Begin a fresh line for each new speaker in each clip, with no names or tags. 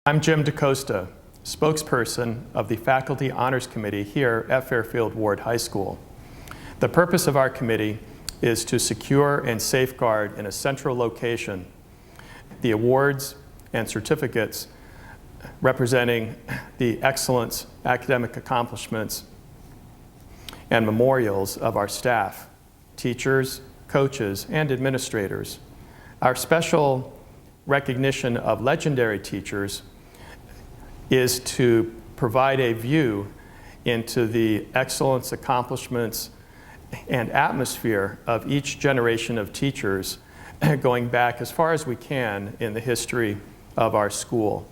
I'm Jim DaCosta, spokesperson of the Faculty Honors Committee here at Fairfield Ward High School. The purpose of our committee is to secure and safeguard in a central location the awards and certificates representing the excellence, academic accomplishments, and memorials of our staff, teachers, coaches, and administrators. Our special recognition of legendary teachers is to provide a view into the excellence, accomplishments, and atmosphere of each generation of teachers going back as far as we can in the history of our school.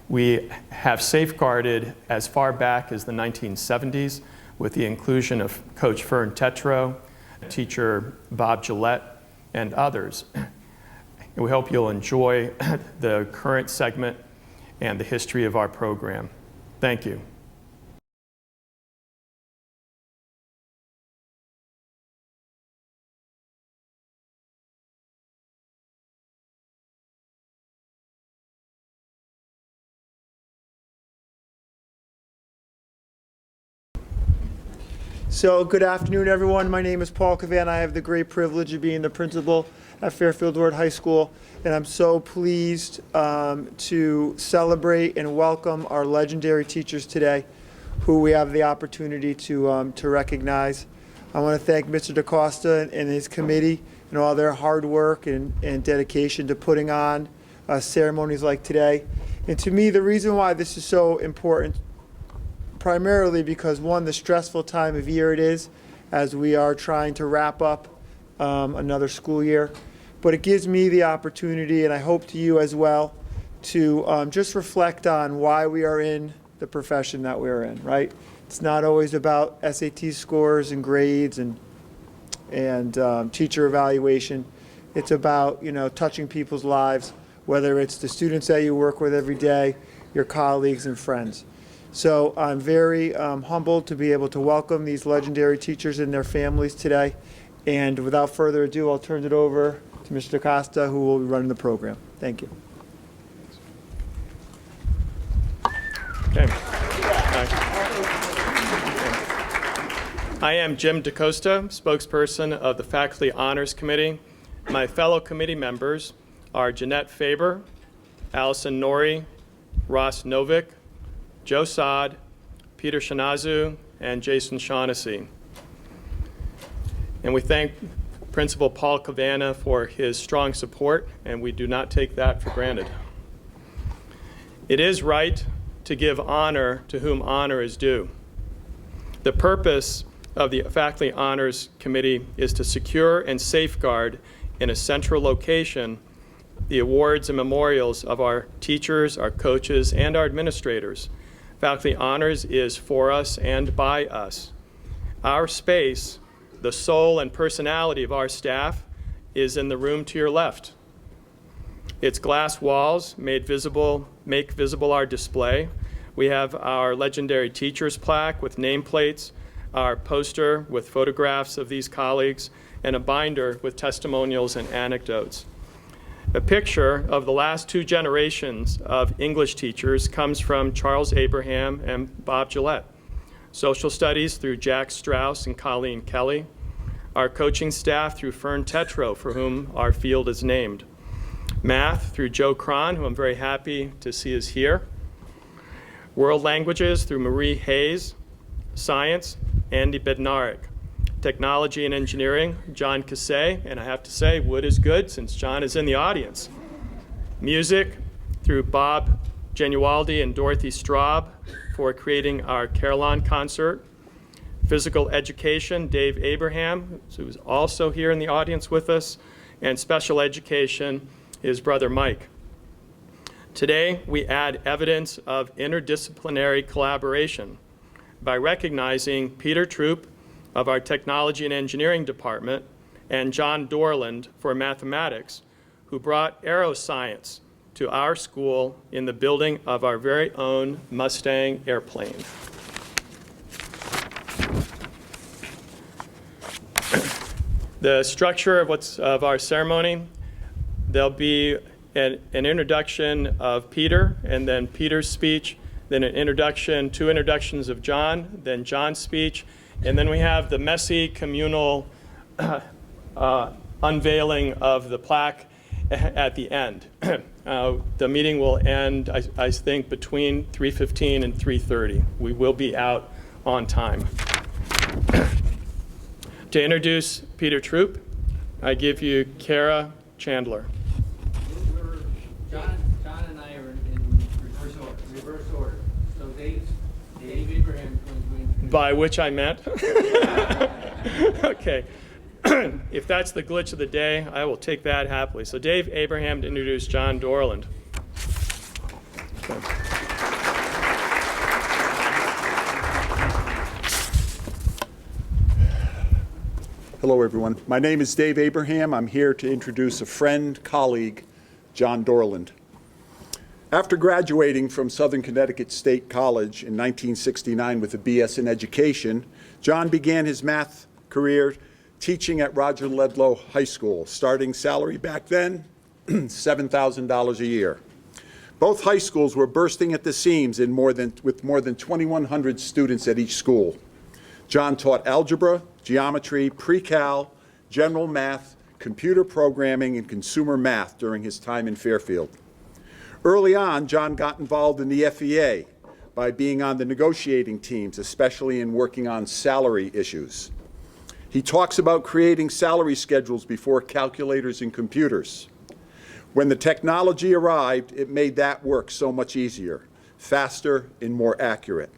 We have safeguarded as far back as the 1970s with the inclusion of Coach Fern Tetreault, teacher Bob Gillette, and others. And we hope you'll enjoy the current segment and the history of our program. Thank you.
So good afternoon, everyone. My name is Paul Cavan. I have the great privilege of being the principal at Fairfield Ward High School, and I'm so pleased to celebrate and welcome our legendary teachers today, who we have the opportunity to recognize. I want to thank Mr. DaCosta and his committee and all their hard work and dedication to putting on ceremonies like today. And to me, the reason why this is so important, primarily because, one, the stressful time of year it is as we are trying to wrap up another school year. But it gives me the opportunity, and I hope to you as well, to just reflect on why we are in the profession that we're in, right? It's not always about SAT scores and grades and teacher evaluation. It's about, touching people's lives, whether it's the students that you work with every day, your colleagues and friends. So I'm very humbled to be able to welcome these legendary teachers and their families today. And without further ado, I'll turn it over to Mr. DaCosta, who will be running the program. Thank you.
Okay. I am Jim DaCosta, spokesperson of the Faculty Honors Committee. My fellow committee members are Jeanette Faber, Allison Norrie, Ross Novick, Joe Sod, Peter Shinazu, and Jason Shaughnessy. And we thank Principal Paul Cavanna for his strong support, and we do not take that for granted. It is right to give honor to whom honor is due. The purpose of the Faculty Honors Committee is to secure and safeguard in a central location the awards and memorials of our teachers, our coaches, and our administrators. Faculty Honors is for us and by us. Our space, the soul and personality of our staff, is in the room to your left. Its glass walls make visible our display. We have our legendary teachers plaque with nameplates, our poster with photographs of these colleagues, and a binder with testimonials and anecdotes. A picture of the last two generations of English teachers comes from Charles Abraham and Bob Gillette. Social studies through Jack Strauss and Colleen Kelly. Our coaching staff through Fern Tetreault, for whom our field is named. Math through Joe Cron, who I'm very happy to see is here. World languages through Marie Hayes. Science, Andy Bednarik. Technology and engineering, John Cassay, and I have to say, wood is good since John is in the audience. Music, through Bob Genualdi and Dorothy Straub for creating our Carillon concert. Physical education, Dave Abraham, who is also here in the audience with us, and special education, his brother Mike. Today, we add evidence of interdisciplinary collaboration by recognizing Peter Troop of our Technology and Engineering Department and John Dorland for mathematics, who brought Aero science to our school in the building of our very own Mustang airplane. The structure of our ceremony, there'll be an introduction of Peter, and then Peter's speech, then an introduction, 2 introductions of John, then John's speech, and then we have the messy communal unveiling of the plaque at the end. The meeting will end, I think, between 3:15 and 3:30. We will be out on time. To introduce Peter Troop, I give you Kara Chandler.
John and I are in reverse order. So Dave Abraham is going to introduce.
By which I meant. Okay. If that's the glitch of the day, I will take that happily. So Dave Abraham to introduce John Dorland.
Hello, everyone. My name is Dave Abraham. I'm here to introduce a friend, colleague, John Dorland. After graduating from Southern Connecticut State College in 1969 with a BS in education, John began his math career teaching at Roger Ledlow High School, starting salary back then, $7,000 a year. Both high schools were bursting at the seams with more than 2,100 students at each school. John taught algebra, geometry, pre-cal, general math, computer programming, and consumer math during his time in Fairfield. Early on, John got involved in the FEA by being on the negotiating teams, especially in working on salary issues. He talks about creating salary schedules before calculators and computers. When the technology arrived, it made that work so much easier, faster, and more accurate.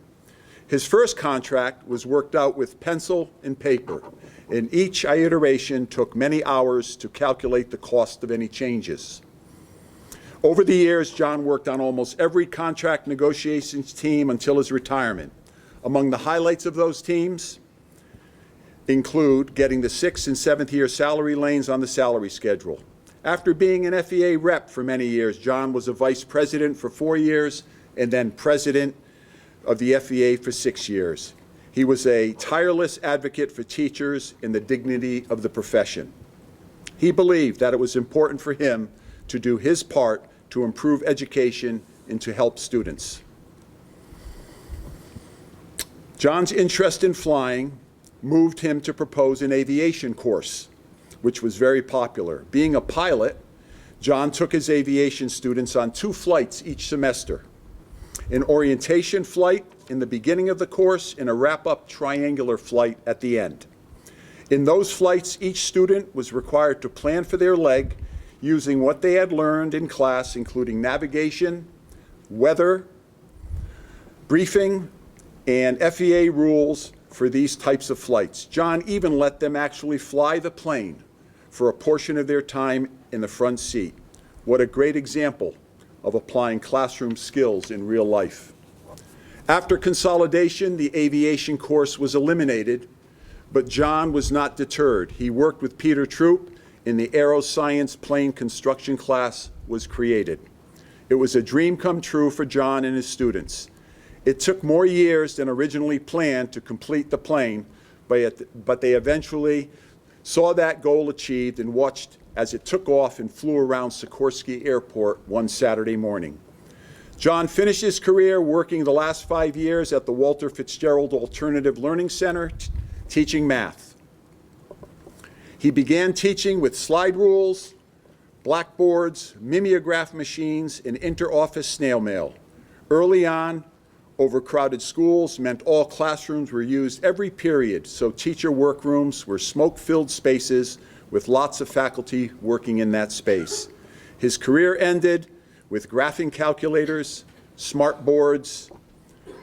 His first contract was worked out with pencil and paper, and each iteration took many hours to calculate the cost of any changes. Over the years, John worked on almost every contract negotiations team until his retirement. Among the highlights of those teams include getting the 6th and 7th year salary lanes on the salary schedule. After being an FEA rep for many years, John was a vice president for 4 years and then president of the FEA for 6 years. He was a tireless advocate for teachers and the dignity of the profession. He believed that it was important for him to do his part to improve education and to help students. John's interest in flying moved him to propose an aviation course, which was very popular. Being a pilot, John took his aviation students on 2 flights each semester: an orientation flight in the beginning of the course and a wrap-up triangular flight at the end. In those flights, each student was required to plan for their leg using what they had learned in class, including navigation, weather, briefing, and FEA rules for these types of flights. John even let them actually fly the plane for a portion of their time in the front seat. What a great example of applying classroom skills in real life. After consolidation, the aviation course was eliminated, but John was not deterred. He worked with Peter Troop, and the Aero Science plane construction class was created. It was a dream come true for John and his students. It took more years than originally planned to complete the plane, but they eventually saw that goal achieved and watched as it took off and flew around Sikorsky Airport one Saturday morning. John finished his career working the last 5 years at the Walter Fitzgerald Alternative Learning Center, teaching math. He began teaching with slide rules, blackboards, mimeograph machines, and inter-office snail mail. Early on, overcrowded schools meant all classrooms were used every period, so teacher workrooms were smoke-filled spaces with lots of faculty working in that space. His career ended with graphing calculators, smart boards,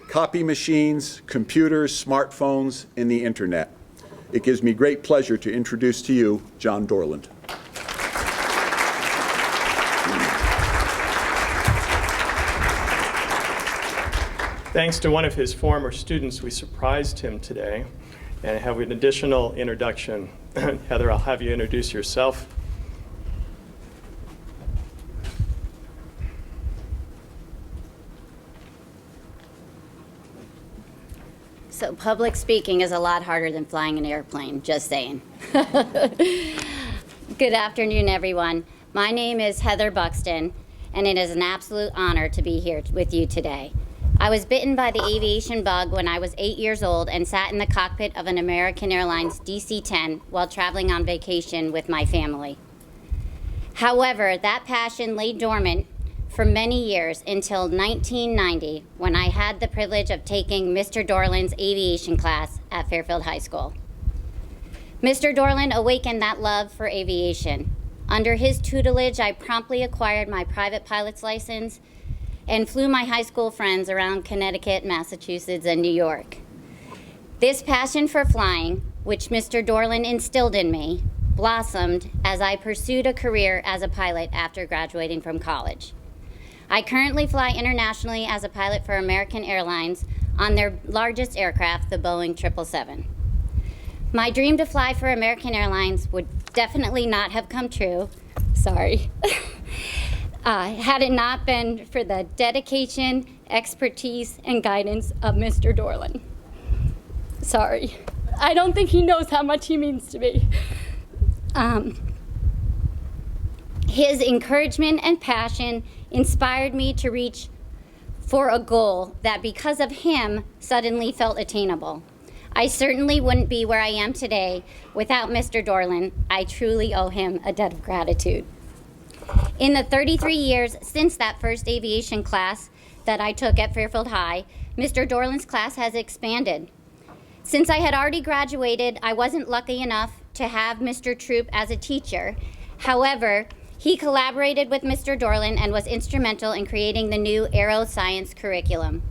copy machines, computers, smartphones, and the internet. It gives me great pleasure to introduce to you John Dorland.
Thanks to one of his former students, we surprised him today and have an additional introduction. Heather, I'll have you introduce yourself.
So public speaking is a lot harder than flying an airplane, just saying. Good afternoon, everyone. My name is Heather Buxton, and it is an absolute honor to be here with you today. I was bitten by the aviation bug when I was 8 years old and sat in the cockpit of an American Airlines DC-10 while traveling on vacation with my family. However, that passion lay dormant for many years until 1990, when I had the privilege of taking Mr. Dorland's aviation class at Fairfield High School. Mr. Dorland awakened that love for aviation. Under his tutelage, I promptly acquired my private pilot's license and flew my high school friends around Connecticut, Massachusetts, and New York. This passion for flying, which Mr. Dorland instilled in me, blossomed as I pursued a career as a pilot after graduating from college. I currently fly internationally as a pilot for American Airlines on their largest aircraft, the Boeing 777. My dream to fly for American Airlines would definitely not have come true, sorry, had it not been for the dedication, expertise, and guidance of Mr. Dorland. Sorry, I don't think he knows how much he means to me. His encouragement and passion inspired me to reach for a goal that, because of him, suddenly felt attainable. I certainly wouldn't be where I am today without Mr. Dorland. I truly owe him a debt of gratitude. In the 33 years since that first aviation class that I took at Fairfield High, Mr. Dorland's class has expanded. Since I had already graduated, I wasn't lucky enough to have Mr. Troop as a teacher. However, he collaborated with Mr. Dorland and was instrumental in creating the new Aero science curriculum.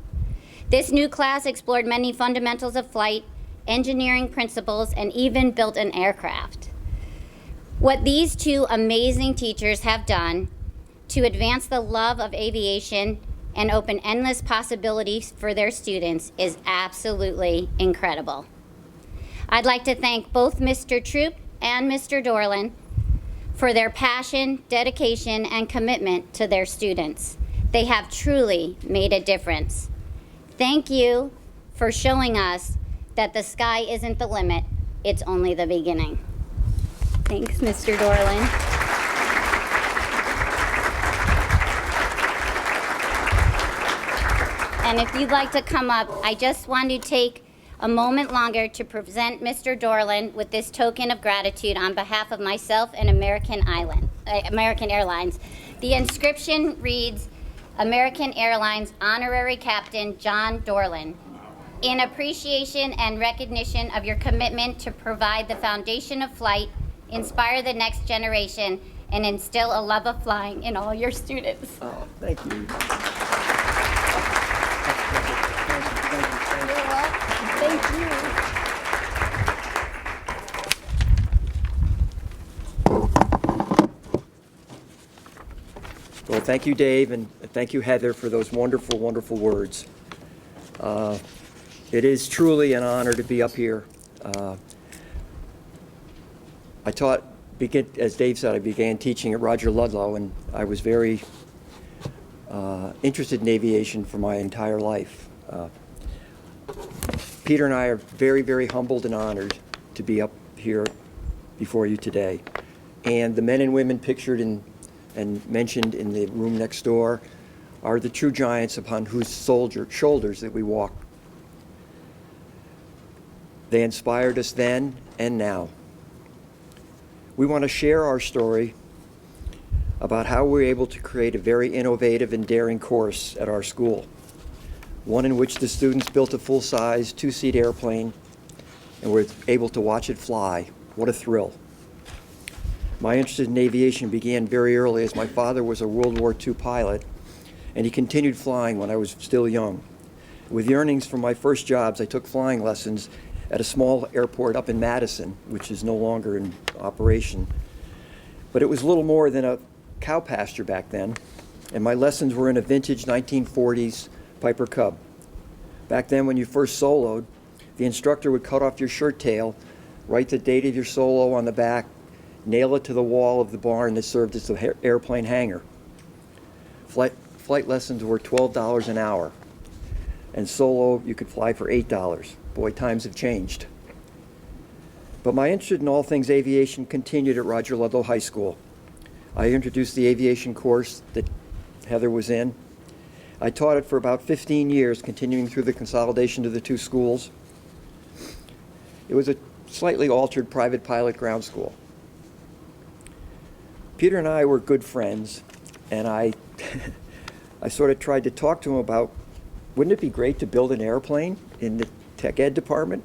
This new class explored many fundamentals of flight, engineering principles, and even built an aircraft. What these two amazing teachers have done to advance the love of aviation and open endless possibilities for their students is absolutely incredible. I'd like to thank both Mr. Troop and Mr. Dorland for their passion, dedication, and commitment to their students. They have truly made a difference. Thank you for showing us that the sky isn't the limit, it's only the beginning. Thanks, Mr. Dorland. And if you'd like to come up, I just want to take a moment longer to present Mr. Dorland with this token of gratitude on behalf of myself and American Airlines. The inscription reads, American Airlines Honorary Captain John Dorland, in appreciation and recognition of your commitment to provide the foundation of flight, inspire the next generation, and instill a love of flying in all your students.
Oh, thank you.
You're welcome. Thank you.
Well, thank you, Dave, and thank you, Heather, for those wonderful, wonderful words. It is truly an honor to be up here. As Dave said, I began teaching at Roger Ludlow, and I was very interested in aviation for my entire life. Peter and I are very, very humbled and honored to be up here before you today. And the men and women pictured and mentioned in the room next door are the true giants upon whose shoulders that we walk. They inspired us then and now. We want to share our story about how we were able to create a very innovative and daring course at our school, one in which the students built a full-size, two-seat airplane and were able to watch it fly. What a thrill. My interest in aviation began very early, as my father was a World War II pilot, and he continued flying when I was still young. With the earnings from my first jobs, I took flying lessons at a small airport up in Madison, which is no longer in operation. But it was little more than a cow pasture back then, and my lessons were in a vintage 1940s Piper Cub. Back then, when you first soloed, the instructor would cut off your shirt tail, write the date of your solo on the back, nail it to the wall of the barn that served as the airplane hangar. Flight lessons were $12 an hour, and solo you could fly for $8. Boy, times have changed. But my interest in all things aviation continued at Roger Ludlow High School. I introduced the aviation course that Heather was in. I taught it for about 15 years, continuing through the consolidation of the two schools. It was a slightly altered private pilot ground school. Peter and I were good friends, and I sort of tried to talk to him about, wouldn't it be great to build an airplane in the tech ed department?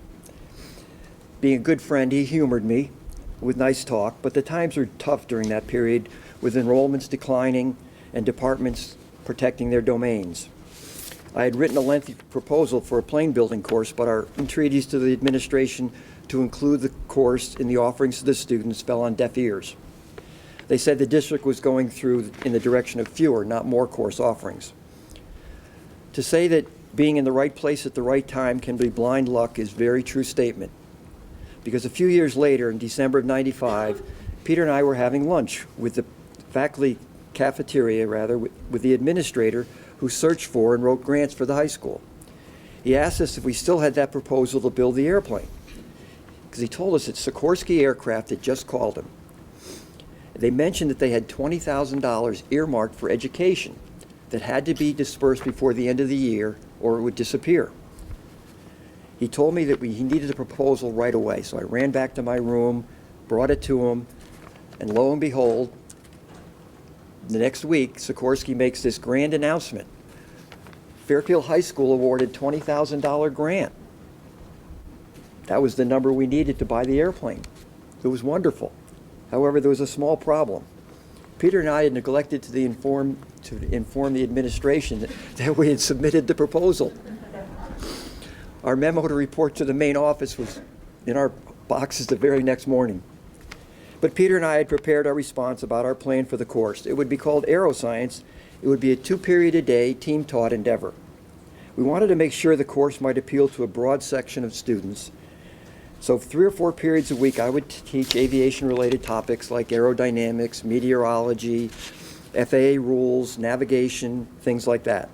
Being a good friend, he humored me with nice talk, but the times were tough during that period, with enrollments declining and departments protecting their domains. I had written a lengthy proposal for a plane building course, but our entreaties to the administration to include the course in the offerings to the students fell on deaf ears. They said the district was going through in the direction of fewer, not more course offerings. To say that being in the right place at the right time can be blind luck is a very true statement. Because a few years later, in December of '95, Peter and I were having lunch with the faculty cafeteria, with the administrator who searched for and wrote grants for the high school. He asked us if we still had that proposal to build the airplane, because he told us that Sikorsky Aircraft had just called him. They mentioned that they had $20,000 earmarked for education that had to be dispersed before the end of the year or it would disappear. He told me that he needed a proposal right away, so I ran back to my room, brought it to him, and lo and behold, the next week, Sikorsky makes this grand announcement. Fairfield High School awarded $20,000 grant. That was the number we needed to buy the airplane. It was wonderful. However, there was a small problem. Peter and I had neglected to inform the administration that we had submitted the proposal. Our memo to report to the main office was in our boxes the very next morning. But Peter and I had prepared our response about our plan for the course. It would be called Aero Science. It would be a 2-period-a-day, team-taught endeavor. We wanted to make sure the course might appeal to a broad section of students. So 3 or 4 periods a week, I would teach aviation-related topics like aerodynamics, meteorology, FAA rules, navigation, things like that.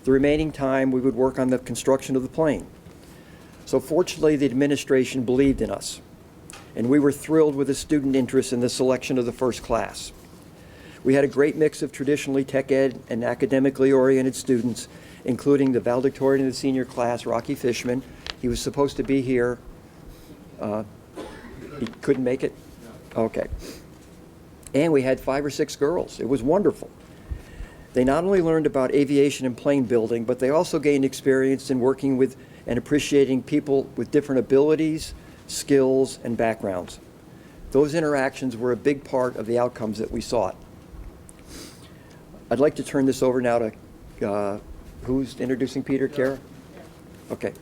The remaining time, we would work on the construction of the plane. So fortunately, the administration believed in us, and we were thrilled with the student interest in the selection of the first class. We had a great mix of traditionally tech ed and academically oriented students, including the valedictorian of the senior class, Rocky Fishman. He was supposed to be here. He couldn't make it? Okay. And we had 5 or 6 girls. It was wonderful. They not only learned about aviation and plane building, but they also gained experience in working with and appreciating people with different abilities, skills, and backgrounds. Those interactions were a big part of the outcomes that we sought. I'd like to turn this over now to, who's introducing Peter, Kara? Okay.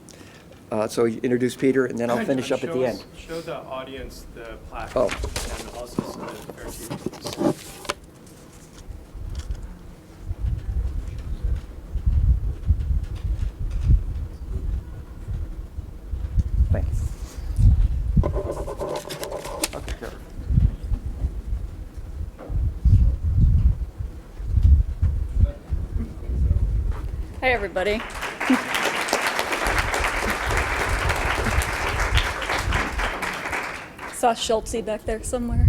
So you introduce Peter, and then I'll finish up at the end.
Show the audience the plaque.
Oh.
And also some of the fair chief.
Thank you. Okay, Kara.
Hi, everybody. Saw Schultze back there somewhere.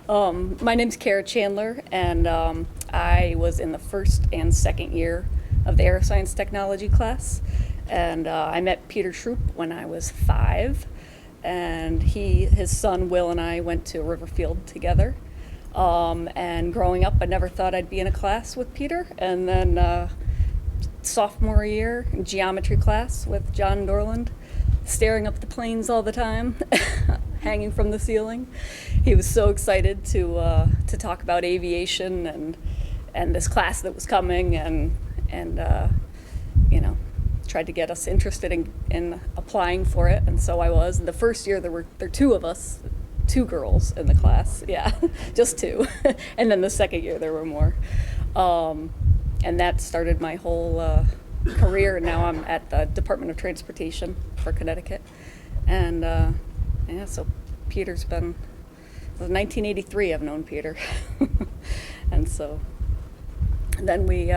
My name's Kara Chandler, and I was in the first and second year of the Aeroscience Technology class. And I met Peter Troop when I was 5, and his son Will and I went to Riverfield together. And growing up, I never thought I'd be in a class with Peter. And then sophomore year, geometry class with John Dorland, staring up at the planes all the time, hanging from the ceiling. He was so excited to talk about aviation and this class that was coming, and you know, tried to get us interested in applying for it, and so I was. And the first year there were 2 of us, 2 girls in the class, yeah, just 2. And then the second year there were more. And that started my whole career. Now I'm at the Department of Transportation for Connecticut. And yeah, so Peter's been, since 1983 I've known Peter. And so, and then we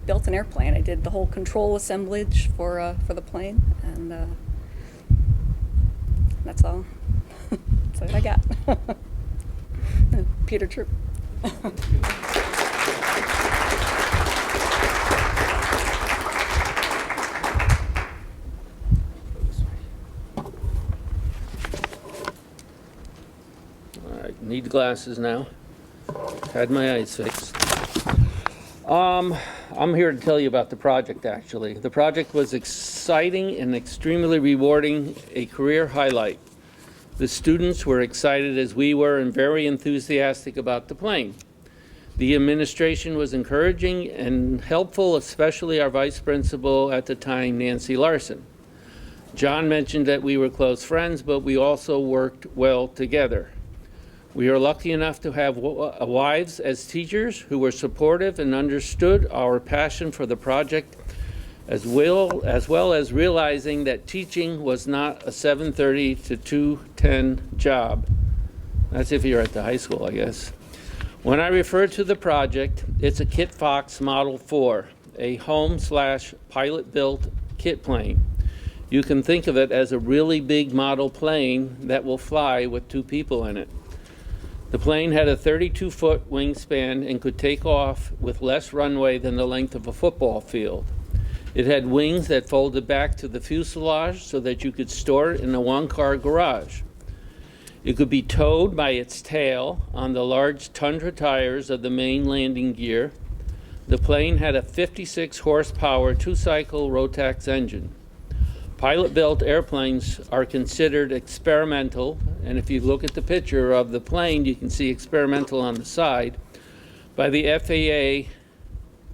built an airplane. I did the whole control assemblage for the plane, and that's all. That's what I got. and Peter Troop.
All right, need glasses now. Had my eyes fixed. I'm here to tell you about the project, actually. The project was exciting and extremely rewarding, a career highlight. The students were excited as we were and very enthusiastic about the plane. The administration was encouraging and helpful, especially our vice principal at the time, Nancy Larson. John mentioned that we were close friends, but we also worked well together. We are lucky enough to have wives as teachers who were supportive and understood our passion for the project, as well as realizing that teaching was not a 7:30 to 2:10 job. That's if you're at the high school, I guess. When I refer to the project, it's a Kit Fox Model 4, a home/pilot-built kit plane. You can think of it as a really big model plane that will fly with 2 people in it. The plane had a 32-foot wingspan and could take off with less runway than the length of a football field. It had wings that folded back to the fuselage so that you could store it in a one-car garage. It could be towed by its tail on the large Tundra tires of the main landing gear. The plane had a 56 horsepower 2-cycle Rotax engine. Pilot-built airplanes are considered experimental, and if you look at the picture of the plane, you can see experimental on the side, by the FAA,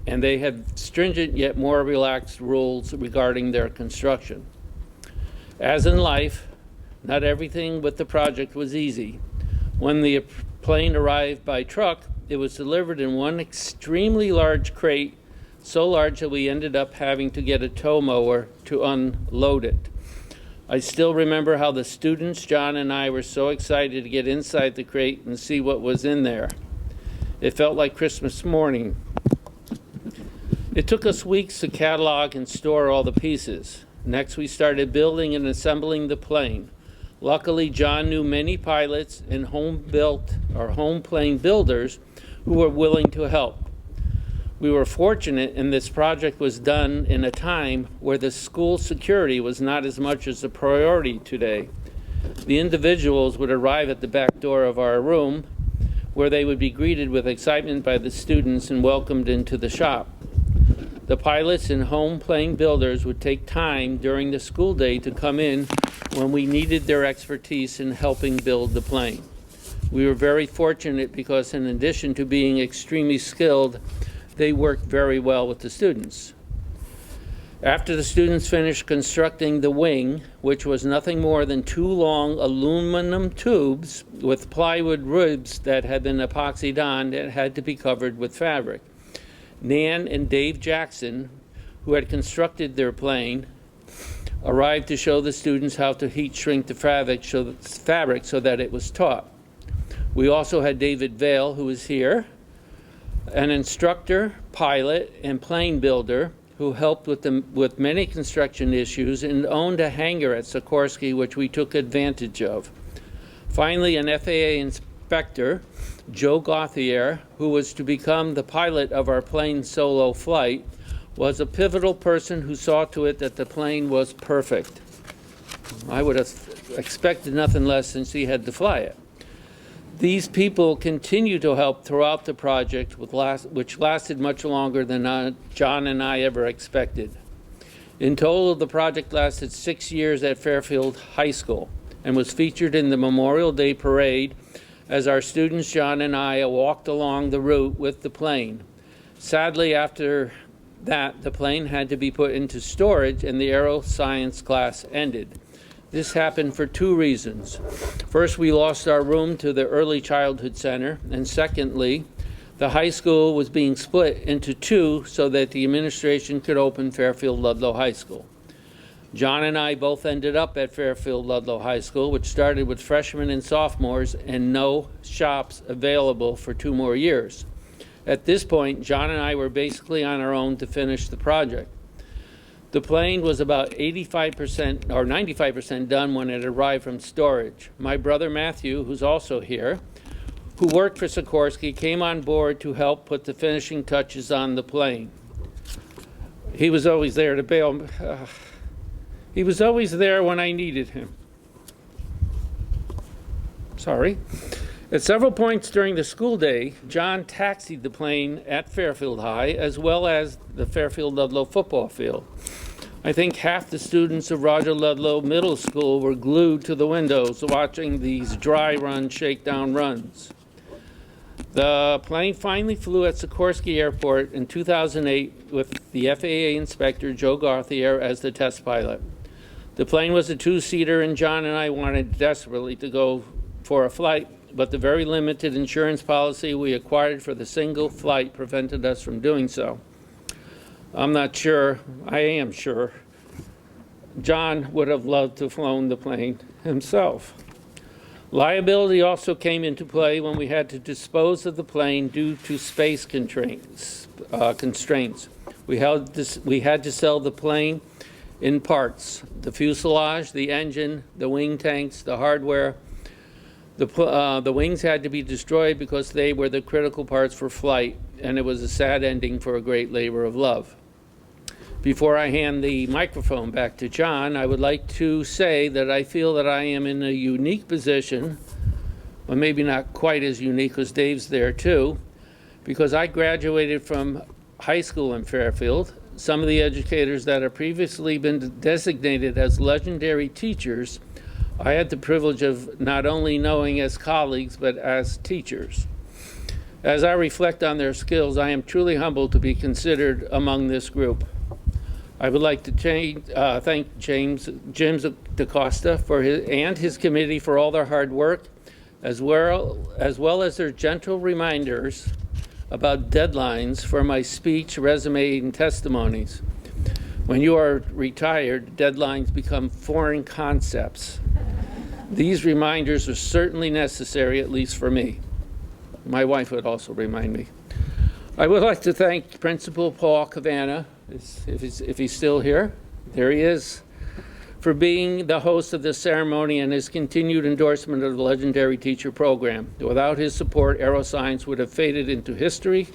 and they have stringent yet more relaxed rules regarding their construction. As in life, not everything with the project was easy. When the plane arrived by truck, it was delivered in one extremely large crate, so large that we ended up having to get a tow mower to unload it. I still remember how the students, John and I, were so excited to get inside the crate and see what was in there. It felt like Christmas morning. It took us weeks to catalog and store all the pieces. Next, we started building and assembling the plane. Luckily, John knew many pilots and home plane builders who were willing to help. We were fortunate, and this project was done in a time where the school security was not as much as a priority today. The individuals would arrive at the back door of our room, where they would be greeted with excitement by the students and welcomed into the shop. The pilots and home plane builders would take time during the school day to come in when we needed their expertise in helping build the plane. We were very fortunate because in addition to being extremely skilled, they worked very well with the students. After the students finished constructing the wing, which was nothing more than 2 long aluminum tubes with plywood ribs that had been epoxied on and had to be covered with fabric, Nan and Dave Jackson, who had constructed their plane, arrived to show the students how to heat shrink the fabric so that it was taut. We also had David Vale, who is here, an instructor, pilot, and plane builder who helped with many construction issues and owned a hangar at Sikorsky, which we took advantage of. Finally, an FAA inspector, Joe Gauthier, who was to become the pilot of our plane solo flight, was a pivotal person who saw to it that the plane was perfect. I would have expected nothing less since he had to fly it. These people continue to help throughout the project, which lasted much longer than John and I ever expected. In total, the project lasted 6 years at Fairfield High School and was featured in the Memorial Day Parade as our students, John and I, walked along the route with the plane. Sadly, after that, the plane had to be put into storage and the Aero science class ended. This happened for 2 reasons. First, we lost our room to the Early Childhood Center, and secondly, the high school was being split into 2 so that the administration could open Fairfield Ludlow High School. John and I both ended up at Fairfield Ludlow High School, which started with freshmen and sophomores and no shops available for 2 more years. At this point, John and I were basically on our own to finish the project. The plane was about 85% or 95% done when it arrived from storage. My brother Matthew, who's also here, who worked for Sikorsky, came on board to help put the finishing touches on the plane. He was always there to bail. He was always there when I needed him. Sorry. At several points during the school day, John taxied the plane at Fairfield High as well as the Fairfield Ludlow football field. I think half the students of Roger Ludlow Middle School were glued to the windows watching these dry run, shakedown runs. The plane finally flew at Sikorsky Airport in 2008 with the FAA inspector Joe Gauthier as the test pilot. The plane was a two-seater and John and I wanted desperately to go for a flight, but the very limited insurance policy we acquired for the single flight prevented us from doing so. I am sure, John would have loved to have flown the plane himself. Liability also came into play when we had to dispose of the plane due to space constraints. We had to sell the plane in parts: the fuselage, the engine, the wing tanks, the hardware. The wings had to be destroyed because they were the critical parts for flight, and it was a sad ending for a great labor of love. Before I hand the microphone back to John, I would like to say that I feel that I am in a unique position, or maybe not quite as unique because Dave's there too, because I graduated from high school in Fairfield. Some of the educators that have previously been designated as legendary teachers, I had the privilege of not only knowing as colleagues, but as teachers. As I reflect on their skills, I am truly humbled to be considered among this group. I would like to thank James DaCosta and his committee for all their hard work, as well as their gentle reminders about deadlines for my speech, resume, and testimonies. When you are retired, deadlines become foreign concepts. These reminders are certainly necessary, at least for me. My wife would also remind me. I would like to thank Principal Paul Cavanna, if he's still here. There he is, for being the host of this ceremony and his continued endorsement of the legendary teacher program. Without his support, aeroscience would have faded into history.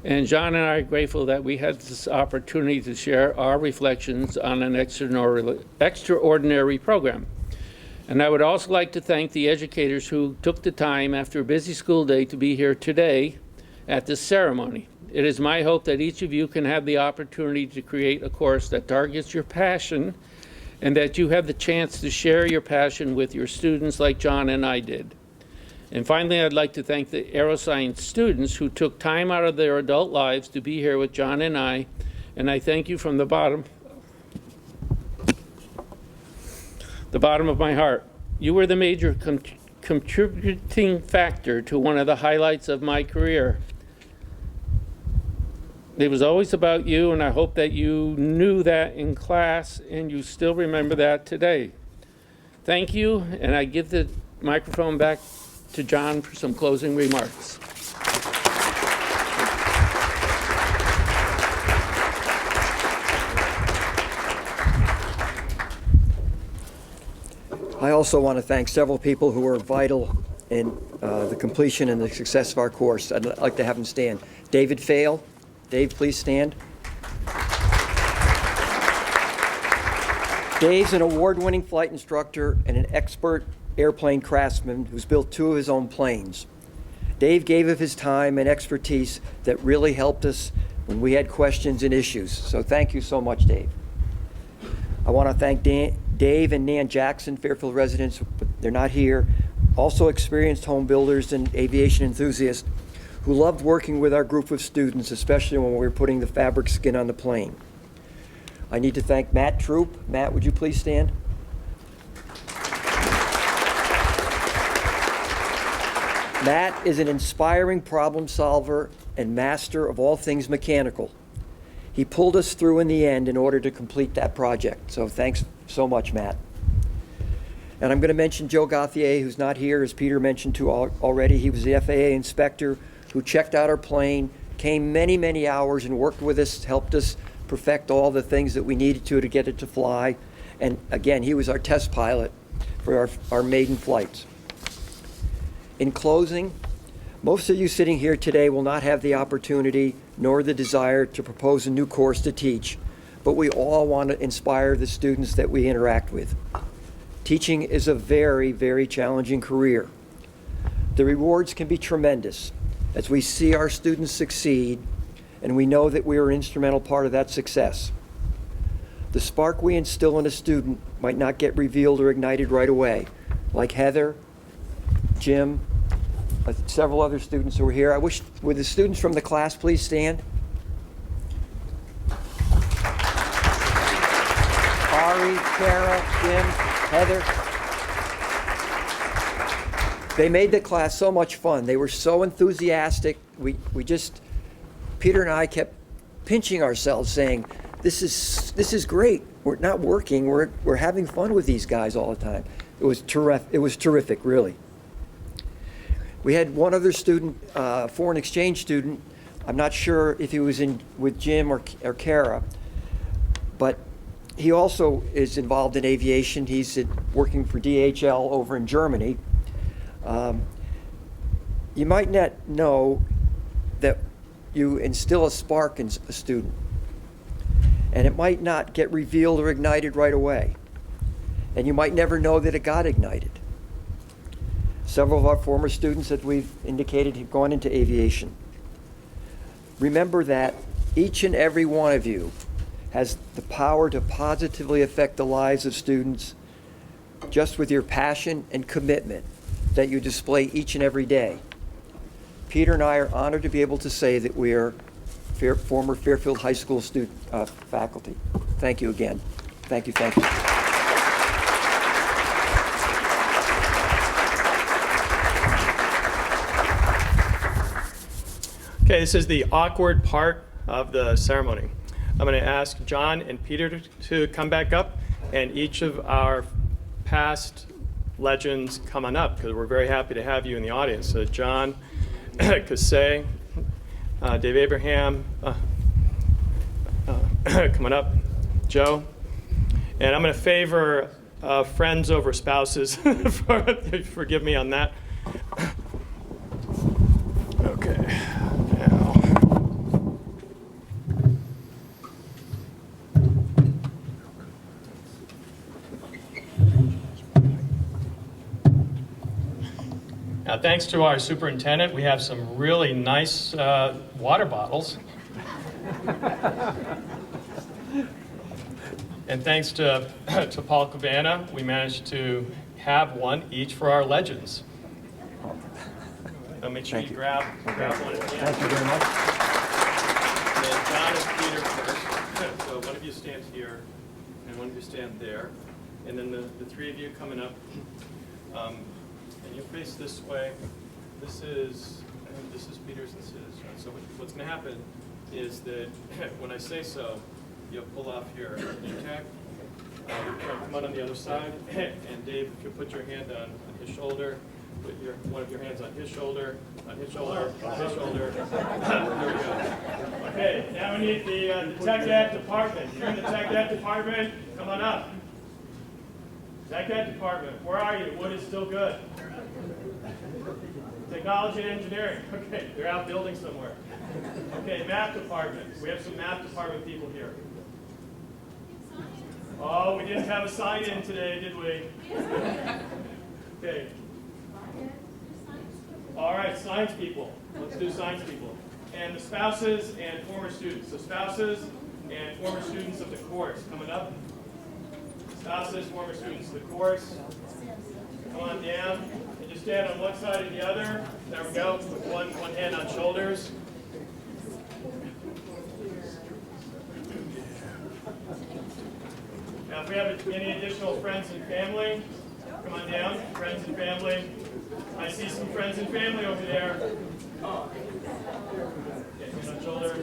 And John and I are grateful that we had this opportunity to share our reflections on an extraordinary program. And I would also like to thank the educators who took the time after a busy school day to be here today at this ceremony. It is my hope that each of you can have the opportunity to create a course that targets your passion, and that you have the chance to share your passion with your students like John and I did. And finally, I'd like to thank the Aeroscience students who took time out of their adult lives to be here with John and I thank you from the bottom of my heart. You were the major contributing factor to one of the highlights of my career. It was always about you, and I hope that you knew that in class and you still remember that today. Thank you, and I give the microphone back to John for some closing remarks.
I also want to thank several people who were vital in the completion and the success of our course. I'd like to have them stand. David Fail. Dave, please stand. Dave's an award-winning flight instructor and an expert airplane craftsman who's built 2 of his own planes. Dave gave of his time and expertise that really helped us when we had questions and issues. So thank you so much, Dave. I want to thank Dave and Nan Jackson, Fairfield residents, but they're not here, also experienced home builders and aviation enthusiasts who loved working with our group of students, especially when we were putting the fabric skin on the plane. I need to thank Matt Troop. Matt, would you please stand? Matt is an inspiring problem solver and master of all things mechanical. He pulled us through in the end in order to complete that project. So thanks so much, Matt. And I'm going to mention Joe Gauthier, who's not here, as Peter mentioned too already. He was the FAA inspector who checked out our plane, came many, many hours and worked with us, helped us perfect all the things that we needed to get it to fly. And again, he was our test pilot for our maiden flights. In closing, Most of you sitting here today will not have the opportunity nor the desire to propose a new course to teach, but we all want to inspire the students that we interact with. Teaching is a very, very challenging career. The rewards can be tremendous as we see our students succeed, and we know that we are an instrumental part of that success. The spark we instill in a student might not get revealed or ignited right away, like Heather, Jim, several other students who are here. Would the students from the class please stand? Ari, Kara, Jim, Heather. They made the class so much fun. They were so enthusiastic. Peter and I kept pinching ourselves saying, this is great. We're not working, we're having fun with these guys all the time. It was terrific, really. We had one other student, foreign exchange student. I'm not sure if he was in with Jim or Kara, but he also is involved in aviation. He's working for DHL over in Germany. You might not know that you instill a spark in a student, and it might not get revealed or ignited right away, and you might never know that it got ignited. Several of our former students that we've indicated have gone into aviation. Remember that each and every one of you has the power to positively affect the lives of students just with your passion and commitment that you display each and every day. Peter and I are honored to be able to say that we are former Fairfield High School faculty. Thank you again. Thank you, thank you.
Okay, this is the awkward part of the ceremony. I'm going to ask John and Peter to come back up, and each of our past legends come on up, because we're very happy to have you in the audience. So John Cassay, Dave Abraham, coming up, Joe. And I'm going to favor friends over spouses. Forgive me on that. Okay, now. Now, thanks to our superintendent, we have some really nice water bottles. And thanks to Paul Cabana, we managed to have one each for our legends. So make sure you grab one at the end.
Thank you very much.
And John and Peter first. So one of you stands here, and one of you stand there. And then the three of you coming up. And you face this way. This is Peter's, this is John. So what's going to happen is that when I say so, you'll pull off your name tag. Come on the other side. And Dave, if you put your hand on his shoulder, put one of your hands on his shoulder, on his shoulder, on his shoulder. There we go. Okay, now we need the tech ed department. If you're in the tech ed department, come on up. Tech ed department, where are you? Wood is still good. Technology and engineering. Okay, they're out building somewhere. Okay, math department. We have some math department people here. Oh, we didn't have a sign-in today, did we? Okay. All right, science people. Let's do science people. And the spouses and former students. So spouses and former students of the course coming up. Spouses, former students of the course. Come on down. And just stand on one side or the other. There we go. With one hand on shoulders. Now, if we have any additional friends and family, come on down. Friends and family. I see some friends and family over there. Okay, hand on shoulder.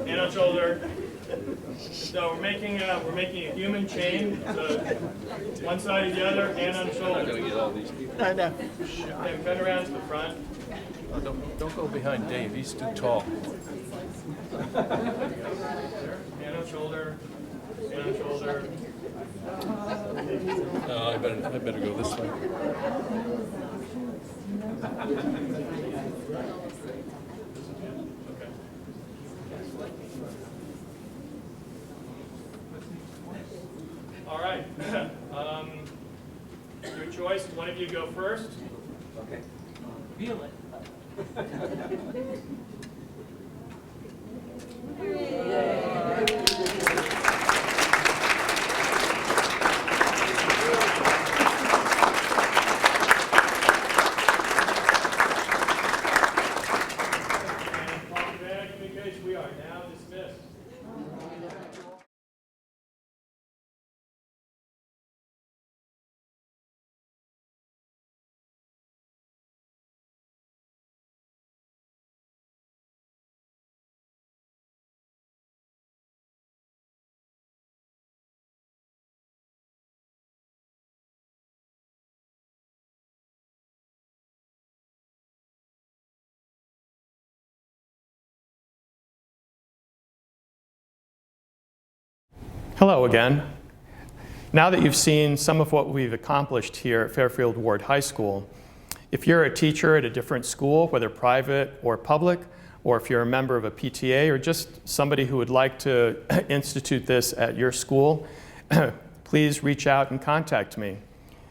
Hand on shoulder. So we're making a human chain. So one side or the other, hand on shoulder.
I know.
Okay, bend around to the front.
Oh, don't go behind Dave, he's too tall.
Hand on shoulder. Hand on shoulder.
I better go this way.
All right. Your choice. One of you go first.
Okay.
Feel it. We are now dismissed. Hello again. Now that you've seen some of what we've accomplished here at Fairfield Ward High School, if you're a teacher at a different school, whether private or public, or if you're a member of a PTA or just somebody who would like to institute this at your school, please reach out and contact me.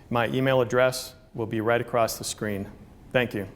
My email address will be right across the screen. Thank you.